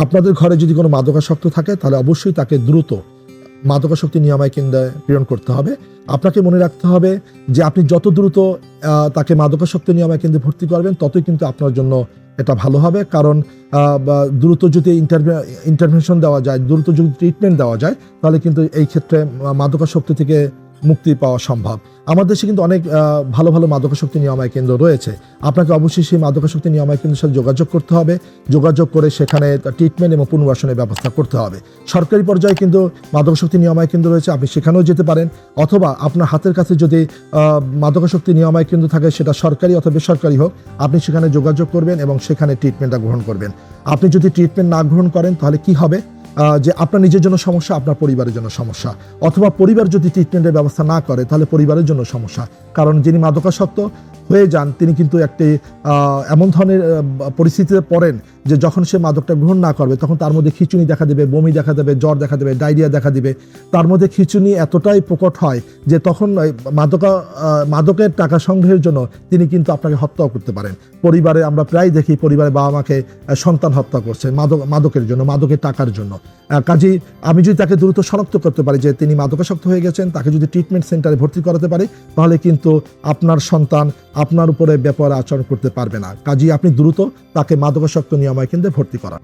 আপনাদের ঘরে যদি কোনো মাদকাসক্ত থাকে তাহলে অবশ্যই তাকে দ্রুত মাদকাসক্তি নিরাময় কেন্দ্রে প্রেরণ করতে হবে। আপনাকে মনে রাখতে হবে যে আপনি যত দ্রুত তাকে মাদকাসক্তি নিরাময় কেন্দ্রে ভর্তি করবেন ততই কিন্তু আপনার জন্য এটা ভালো হবে। কারণ দ্রুত যদি ইন্টারভেনশন দেওয়া যায়, দ্রুত যদি ট্রিটমেন্ট দেওয়া যায়, তাহলে কিন্তু এই ক্ষেত্রে মাদকাসক্তি থেকে মুক্তি পাওয়া সম্ভব। আমাদের দেশে কিন্তু অনেক ভালো ভালো মাদকাসক্তি নিরাময় কেন্দ্র রয়েছে। আপনাকে অবশ্যই সেই মাদকাসক্তি নিরাময় কেন্দ্রের সাথে যোগাযোগ করতে হবে। যোগাযোগ করে সেখানে ট্রিটমেন্ট এবং পুনর্বাসনের ব্যবস্থা করতে হবে। সরকারি পর্যায়ে কিন্তু মাদকাসক্তি নিরাময় কেন্দ্র রয়েছে, আপনি সেখানেও যেতে পারেন। অথবা আপনার হাতের কাছে যদি মাদকাসক্তি নিরাময় কেন্দ্র থাকে, সেটা সরকারি অথবা বেসরকারি হোক, আপনি সেখানে যোগাযোগ করবেন এবং সেখানে ট্রিটমেন্টটা গ্রহণ করবেন। আপনি যদি ট্রিটমেন্ট না গ্রহণ করেন তাহলে কি হবে, যে আপনার নিজের জন্য সমস্যা, আপনার পরিবারের জন্য সমস্যা। অথবা পরিবার যদি ট্রিটমেন্টের ব্যবস্থা না করে তাহলে পরিবারের জন্য সমস্যা। কারণ যিনি মাদকাসক্ত হয়ে যান তিনি কিন্তু একটি এমন ধরনের পরিস্থিতিতে পড়েন যে যখন সে মাদকটা গ্রহণ না করবে তখন তার মধ্যে খিঁচুনি দেখা দেবে, বমি দেখা দেবে, জ্বর দেখা দেবে, ডায়রিয়া দেখা দিবে। তার মধ্যে খিঁচুনি এতটাই প্রকট হয় যে তখন মাদকের টাকা সংগ্রহের জন্য তিনি কিন্তু আপনাকে হত্যাও করতে পারেন। পরিবারে আমরা প্রায় দেখি পরিবারে বাবা মাকে সন্তান হত্যা করছে মাদকের জন্য, মাদকের টাকার জন্য। কাজেই আমি যদি তাকে দ্রুত শনাক্ত করতে পারি যে তিনি মাদকাসক্ত হয়ে গেছেন, তাকে যদি ট্রিটমেন্ট সেন্টারে ভর্তি করাতে পারি, তাহলে কিন্তু আপনার সন্তান আপনার উপরে ব্যাপারে আচরণ করতে পারবে না। কাজেই আপনি দ্রুত তাকে মাদকাসক্ত নিরাময় কেন্দ্রে ভর্তি করান।